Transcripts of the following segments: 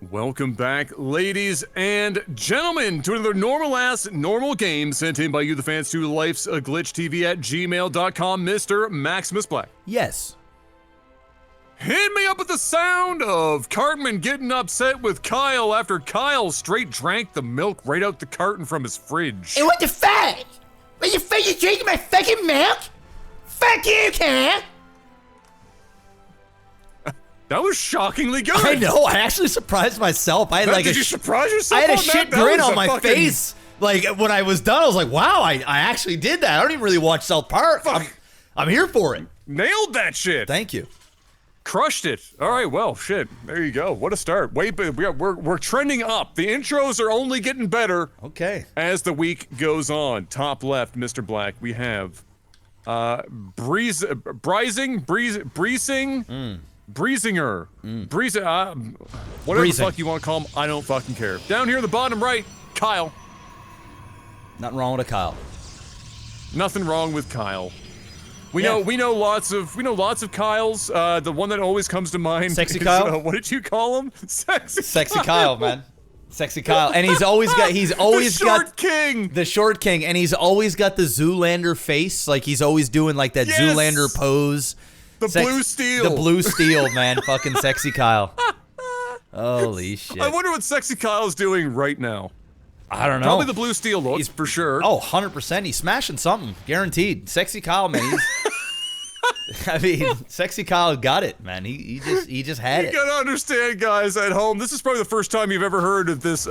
Welcome back, ladies and gentlemen, to another normal game sent in by you, the fans, to Lifesaglitchtv at gmail.com, Mr. Maximus Black. Yes. Hit me up with the sound of Cartman getting upset with Kyle after Kyle straight drank the milk right out the carton from his fridge. Hey, what the fuck? What the fuck, you drinking my fucking milk? Fuck you, Kyle! That was shockingly good. I know, I actually surprised myself. I had like Did you surprise yourself? I had a on shit that? That grin was on a my fucking... face. Like, when I was done, I was like, wow, I actually did that. I don't even really watch South Park. I'm here for it. Nailed that shit. Thank you. Crushed it. All right, well, shit. There you go. What a start. Wait, we're trending up. The intros are only getting better. Okay. As the week goes on. Top left, Mr. Black, we have Breezinger, whatever the fuck you want to call him, I don't fucking care. Down here in the bottom right, Kyle. Nothing wrong with a Kyle. Nothing wrong with Kyle. We know lots of Kyles. The one that always comes to mind Sexy is, Kyle? What did you call him? Sexy Kyle, man. Sexy Kyle. And he's always got the short king. The short king, and he's always got the Zoolander face. Like, he's always doing like that Zoolander pose. The blue steel. The blue steel, man. Fucking Sexy Kyle. Holy shit. I wonder what Sexy Kyle's doing right now. I don't know. Probably the blue steel looks, for sure. Oh, 100%. He's smashing something. Guaranteed. Sexy Kyle, man. I mean, Sexy Kyle got it, man. He just had it. You gotta understand, guys at home, this is probably the first time you've ever heard of this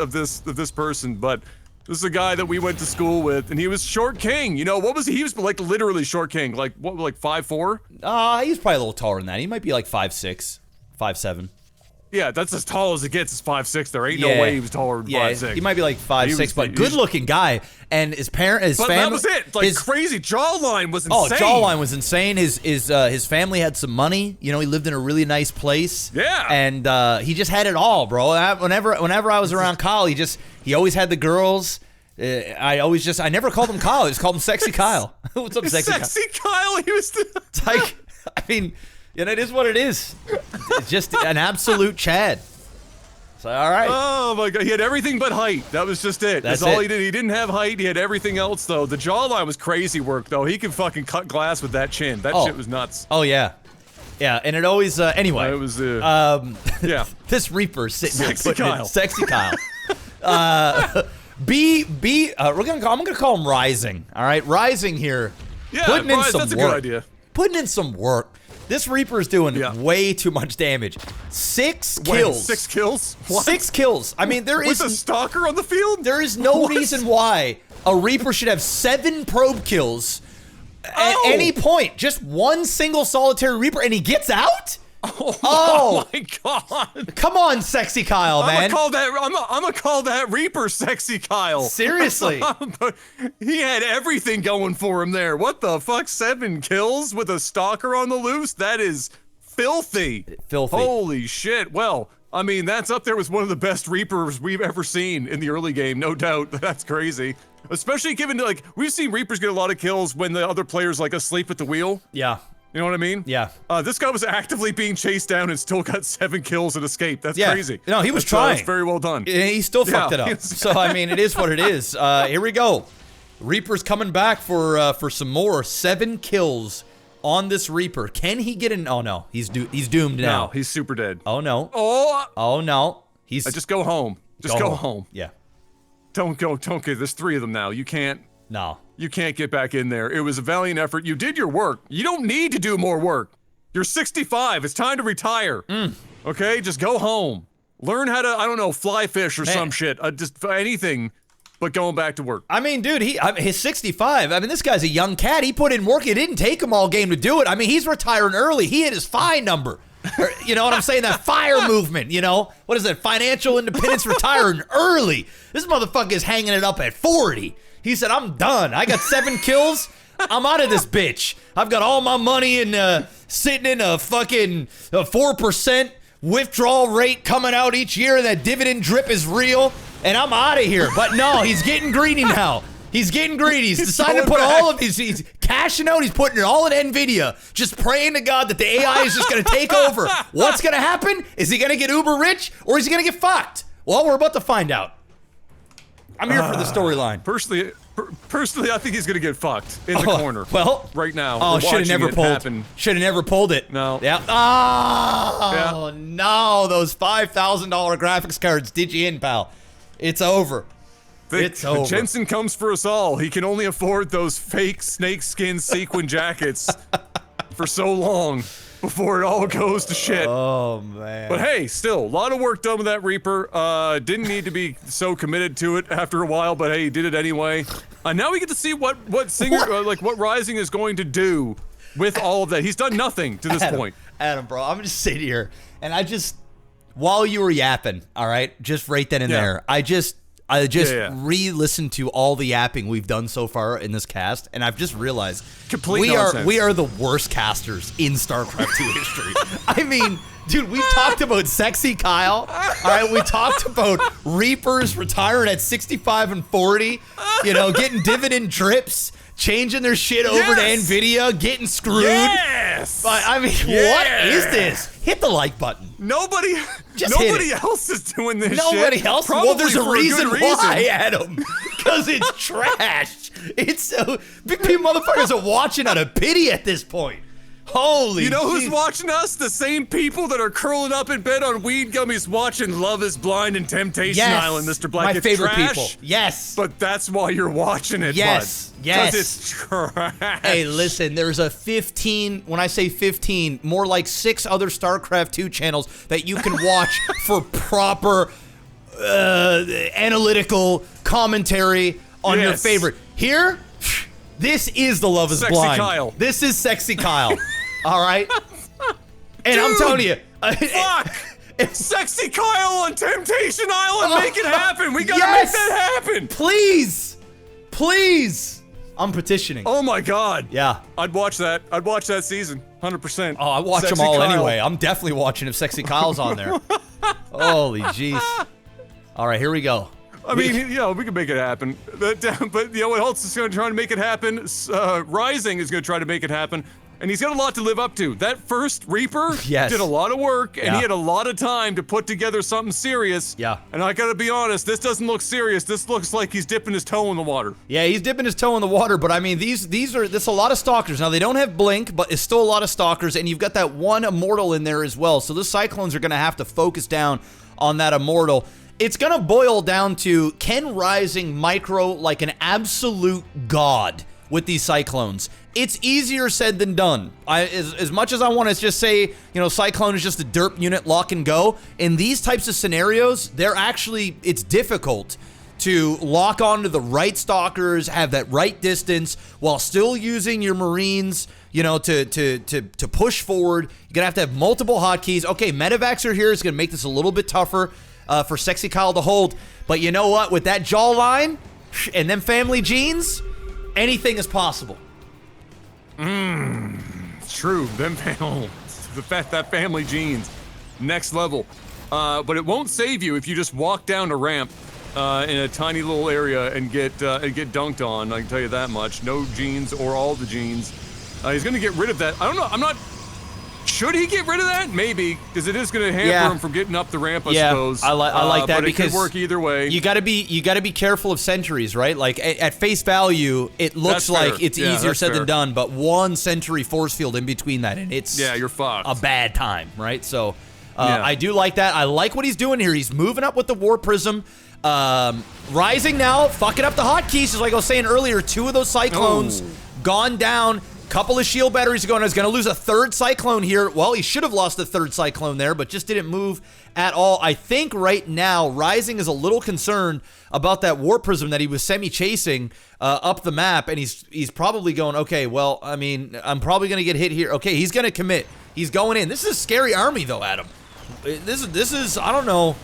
person, but this is a guy that we went to school with, and he was short king. You know, what was he? He was like literally short king. Like, what, like 5'4"? He's probably a little taller than that. He might be like 5'6", 5'7". Yeah, that's as tall as it gets. Is 5'6". There ain't no way he was taller than 5'6". He might be like 5'6", but good-looking guy. And his family. But that was it. Like, crazy jawline was insane. Oh, jawline was insane. His family had some money. You know, he lived in a really nice place. Yeah. And he just had it all, bro. Whenever I was around Kyle, he always had the girls. I never called him Kyle. I just called him Sexy Kyle. What's up, Sexy Kyle? Sexy Kyle. He was. It's like, I mean. And it is what it is. It's just an absolute Chad. So, all right. Oh, my God. He had everything but height. That was just it. That's all it. he did. He didn't have height. He had everything else, though. The jawline was crazy work, though. He could fucking cut glass with that chin. That shit was nuts. Oh, yeah. Yeah, and it always, anyway. It was, yeah. This Reaper's sitting here putting Kyle. Sexy Kyle. I'm gonna call him Rising, all right? Rising here. Yeah, putting in some that's work. a good idea. Putting in some work. This Reaper's doing way too much damage. 6 kills. Wait, 6 kills? What? 6 kills. I mean, there is... With a stalker on the field? There is no reason why a Reaper should have 7 probe kills at any point. Just one single solitary Reaper, and he gets out? Oh my God! Come on, Sexy Kyle, man. I'm gonna call that Reaper Sexy Kyle. Seriously. He had everything going for him there. What the fuck? 7 kills with a stalker on the loose? That is filthy. Filthy. Holy shit. Well, I mean, that's up there with one of the best Reapers we've ever seen in the early game, no doubt. That's crazy. Especially given, like, we've seen Reapers get a lot of kills when the other player's, like, asleep at the wheel. Yeah. You know what I mean? Yeah. This guy was actively being chased down and still got 7 kills and escaped. That's crazy. No, he was trying. That's very well done. He still fucked it up. So, I mean, it is what it is. Here we go. Reaper's coming back for some more. 7 kills on this Reaper. Can he get an... Oh, no. He's doomed now. No, he's super dead. Oh, no. Oh, no. Just go home. Just go home. Yeah. Don't go. There's 3 of them now. You can't... No. You can't get back in there. It was a valiant effort. You did your work. You don't need to do more work. You're 65. It's time to retire. Okay? Just go home. Learn how to, I don't know, fly fish or some shit. Just anything but going back to work. I mean, dude, he's 65. I mean, this guy's a young cat. He put in work. It didn't take him all game to do it. I mean, he's retiring early. He hit his FI number. You know what I'm saying? That FIRE movement, you know? What is that? Financial independence, retiring early. This motherfucker is hanging it up at 40. He said, I'm done. I got 7 kills. I'm out of this bitch. I've got all my money in sitting in a fucking 4% withdrawal rate coming out each year, and that dividend drip is real, and I'm out of here. But no, he's getting greedy now. He's getting greedy. He's decided to put all of his cashing out. He's putting it all in NVIDIA, just praying to God that the AI is just going to take over. What's going to happen? Is he going to get uber rich or is he going to get fucked? Well, we're about to find out. I'm here for the storyline. Personally, I think he's gonna get fucked in the corner. Well, right now. Oh, should have never pulled. Should have never pulled it. No. Yeah. Oh no, those $5,000 graphics cards did you in, pal? It's over. It's over. Jensen comes for us all. He can only afford those fake snakeskin sequin jackets for so long before it all goes to shit. Oh, man. But hey, still, a lot of work done with that Reaper. Didn't need to be so committed to it after a while, but hey, he did it anyway. Now we get to see what Rising is going to do with all of that. He's done nothing to this point. Adam, bro, I'm just sitting here, and while you were yapping, all right, just right then and there, I just re-listened to all the yapping we've done so far in this cast, and I've just realized we are the worst casters in StarCraft 2 history. I mean, dude, we've talked about Sexy Kyle. All right, we talked about Reapers retiring at 65 and 40, getting dividend drips, changing their shit over to NVIDIA, getting screwed. Yes! I mean, what is this? Hit the like button. Nobody else is doing this shit. Nobody else? Probably well, there's a reason reason why, Adam. Because it's trash. It's so... Big people motherfuckers are watching out of pity at this point. Holy You know who's watching us? The same people that are curling up in bed on weed gummies watching Love is Blind and Temptation Island, Mr. Black. My favorite trash, people. Yes. But that's why you're watching it, yes. bud. Yes. Because it's trash. Hey, listen, there's a 15, when I say 15, more like 6 other StarCraft 2 channels that you can watch for proper analytical commentary on your favorite. Here, this is the Love is Sexy Blind. Kyle. This is Sexy Kyle. All right? And Dude, I'm telling you. Fuck! Sexy Kyle on Temptation Island, make it happen. We gotta yes! make that happen. Please. Please. I'm petitioning. Oh my God. Yeah. I'd watch that. I'd watch that season. 100%. Oh, I watch them all anyway. I'm definitely watching if Sexy Kyle's on there. Holy jeez. All right, here we go. I mean, we can make it happen. But what else is going to try to make it happen? Rising is going to try to make it happen. And he's got a lot to live up to. That first Reaper did a lot of work, and he had a lot of time to put together something serious. Yeah. And I gotta be honest, this doesn't look serious. This looks like he's dipping his toe in the water. Yeah, he's dipping his toe in the water, but I mean, there's a lot of stalkers. Now, they don't have Blink, but it's still a lot of stalkers, and you've got that one Immortal in there as well. So the Cyclones are gonna have to focus down on that Immortal. It's gonna boil down to, can Rising micro like an absolute god with these Cyclones? It's easier said than done. As much as I want to just say, Cyclone is just a derp unit, lock and go, in these types of scenarios, it's difficult to lock onto the right stalkers, have that right distance, while still using your Marines, to push forward. You're going to have multiple hotkeys. Okay, Medivacs are here. It's going to make this a little bit tougher for Sexy Kyle to hold. But you know what? With that jawline and them family genes, anything is possible. True. That family genes, next level. But it won't save you if you just walk down a ramp in a tiny little area and get dunked on. I can tell you that much. No genes or all the genes. He's gonna get rid of that. I don't know. Should he get rid of that? Maybe, because it is going to hamper him from getting up the ramp, I suppose. I like that, but because it could work either way. You got to be careful of sentries, right? Like at face value, it looks like it's easier said than done, but one sentry force field in between that, and it's you're fucked. A bad time, right? So I do like that. I like what he's doing here. He's moving up with the War Prism. Rising now, fucking up the hotkeys, as like I was saying earlier. 2 of those Cyclones gone down. Couple of shield batteries going. I was going to lose a 3rd Cyclone here. Well, he should have lost a 3rd Cyclone there, but just didn't move at all. I think right now, Rising is a little concerned about that War Prism that he was semi-chasing up the map, and he's probably going, okay, well, I mean, I'm probably going to get hit here. Okay, he's going to commit. He's going in. This is a scary army, though, Adam. This is I don't know.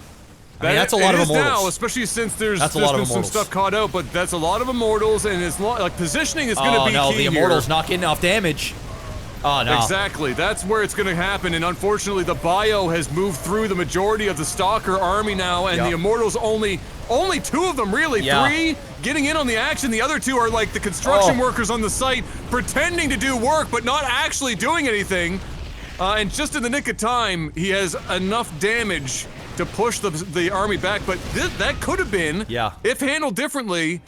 I mean, that's a lot of Immortals. Now, especially since there's been some stuff caught out, but that's a lot of Immortals, and it's like positioning is going to be key the Immortal's here. not getting enough damage. Oh, no. Exactly. That's where it's going to happen. And unfortunately, the bio has moved through the majority of the Stalker army now, and the Immortals only 2 of them, really. 3 getting in on the action. The other 2 are like the construction workers on the site, pretending to do work, but not actually doing anything. And just in the nick of time, he has enough damage to push the army back. But that could have been, if handled differently,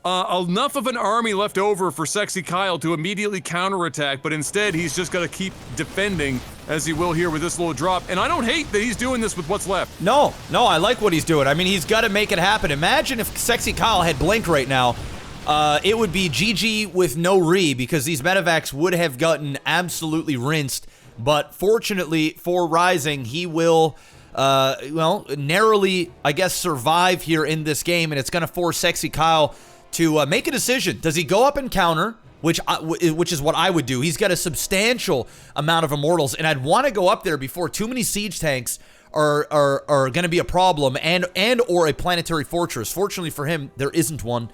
enough of an army left over for Sexy Kyle to immediately counterattack, but instead he's just got to keep defending, as he will here with this little drop. And I don't hate that he's doing this with what's left. No, I like what he's doing. I mean, he's got to make it happen. Imagine if Sexy Kyle had Blink right now. It would be GG with no re, because these medevacs would have gotten absolutely rinsed. But fortunately for Rising, he will, narrowly, I guess, survive here in this game, and it's going to force Sexy Kyle to make a decision. Does he go up and counter, which is what I would do? He's got a substantial amount of Immortals, and I'd want to go up there before too many siege tanks are going to be a problem, and or a planetary fortress. Fortunately for him, there isn't one.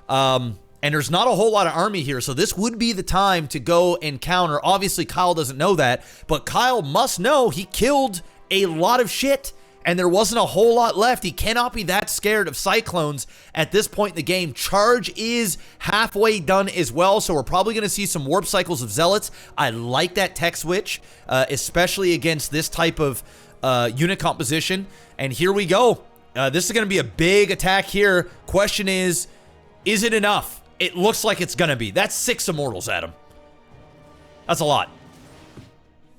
And there's not a whole lot of army here, so this would be the time to go and counter. Obviously, Kyle doesn't know that, but Kyle must know he killed a lot of shit, and there wasn't a whole lot left. He cannot be that scared of Cyclones at this point in the game. Charge is halfway done as well, so we're probably going to see some warp cycles of Zealots. I like that tech switch, especially against this type of unit composition. And here we go. This is going to be a big attack here. Question is it enough? It looks like it's going to be. That's 6 Immortals, Adam. That's a lot.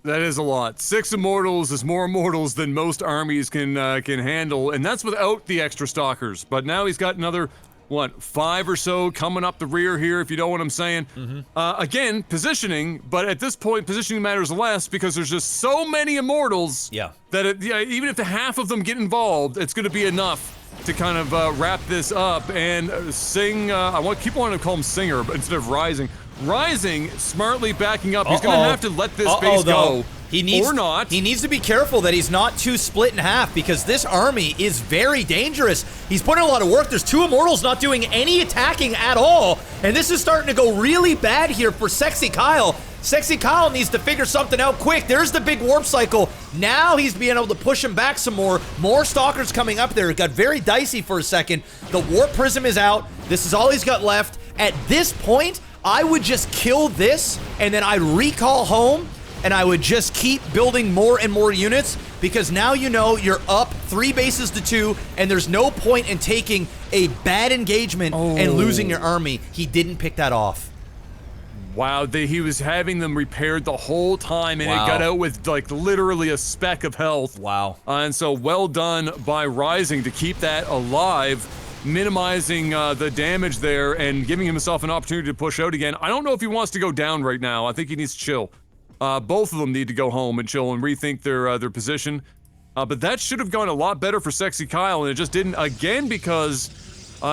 That is a lot. 6 Immortals is more Immortals than most armies can handle, and that's without the extra Stalkers. But now he's got another, 5 or so coming up the rear here, if you know what I'm saying. Again, positioning, but at this point, positioning matters less because there's just so many Immortals that even if the half of them get involved, it's going to be enough to kind of wrap this up. And Sing, I keep wanting to call him Singer, but instead of Rising. Rising, smartly backing up. He's going to have to let this base go. He needs to be careful that he's not too split in half, because this army is very dangerous. He's putting a lot of work. There's 2 Immortals not doing any attacking at all, and this is starting to go really bad here for Sexy Kyle. Sexy Kyle needs to figure something out quick. There's the big warp cycle. Now he's being able to push him back some more. More Stalkers coming up there. It got very dicey for a second. The warp prism is out. This is all he's got left. At this point, I would just kill this, and then I'd recall home, and I would just keep building more and more units, because now you know you're up 3 bases to 2, and there's no point in taking a bad engagement and losing your army. He didn't pick that off. Wow, he was having them repaired the whole time, and it got out with like literally a speck of health. Wow. And so well done by Rising to keep that alive, minimizing the damage there and giving himself an opportunity to push out again. I don't know if he wants to go down right now. I think he needs to chill. Both of them need to go home and chill and rethink their position. But that should have gone a lot better for Sexy Kyle, and it just didn't, again, because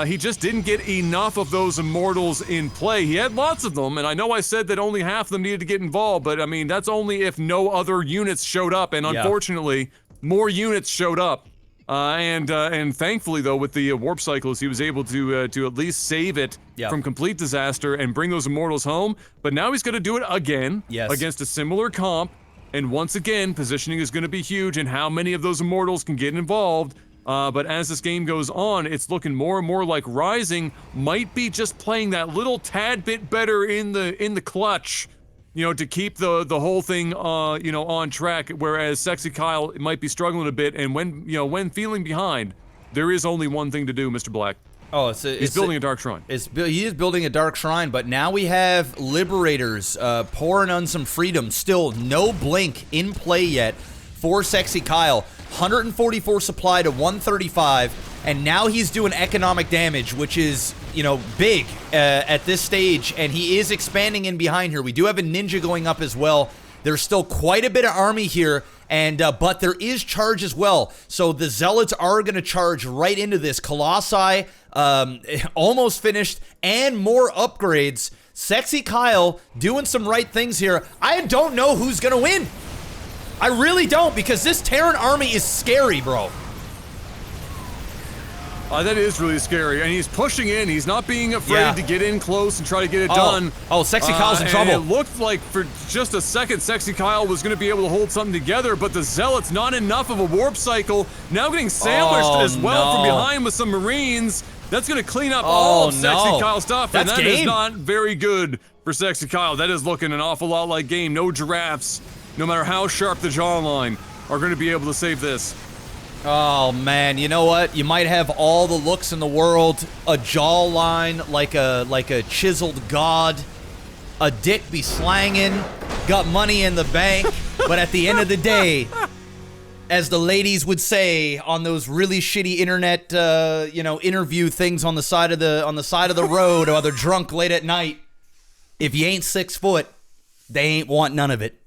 he just didn't get enough of those Immortals in play. He had lots of them, and I know I said that only half of them needed to get involved, but I mean, that's only if no other units showed up, and unfortunately, more units showed up. And thankfully, though, with the warp cycles, he was able to at least save it from complete disaster and bring those Immortals home. But now he's going to do it again against a similar comp. And once again, positioning is going to be huge, and how many of those Immortals can get involved. But as this game goes on, it's looking more and more like Rising might be just playing that little tad bit better in the clutch, to keep the whole thing, on track. Whereas Sexy Kyle might be struggling a bit, and when feeling behind, there is only one thing to do, Mr. Black. Oh, he's building a dark shrine. He is building a dark shrine, but now we have Liberators pouring on some freedom. Still no blink in play yet for Sexy Kyle. 144 supply to 135, and now he's doing economic damage, which is, big at this stage, and he is expanding in behind here. We do have a ninja going up as well. There's still quite a bit of army here, and but there is charge as well. So the Zealots are going to charge right into this. Colossi almost finished, and more upgrades. Sexy Kyle doing some right things here. I don't know who's going to win. I really don't, because this Terran army is scary, bro. That is really scary, and he's pushing in. He's not being afraid to get in close and try to get it done. Oh, Sexy Kyle's in trouble. And it looked like for just a second, Sexy Kyle was going to be able to hold something together, but the Zealot's not enough of a warp cycle. Now getting sandwiched as well from behind with some Marines. That's going to clean up all of Sexy Kyle's stuff, and that is not very good for Sexy Kyle. That is looking an awful lot like game. No giraffes, no matter how sharp the jawline, are going to be able to save this. Oh man, you know what? You might have all the looks in the world, a jawline like a chiseled god, a dick be slanging, got money in the bank, but at the end of the day, as the ladies would say on those really shitty internet, interview things on the side of the road, or they're drunk late at night, if you ain't 6 foot, they ain't want none of it.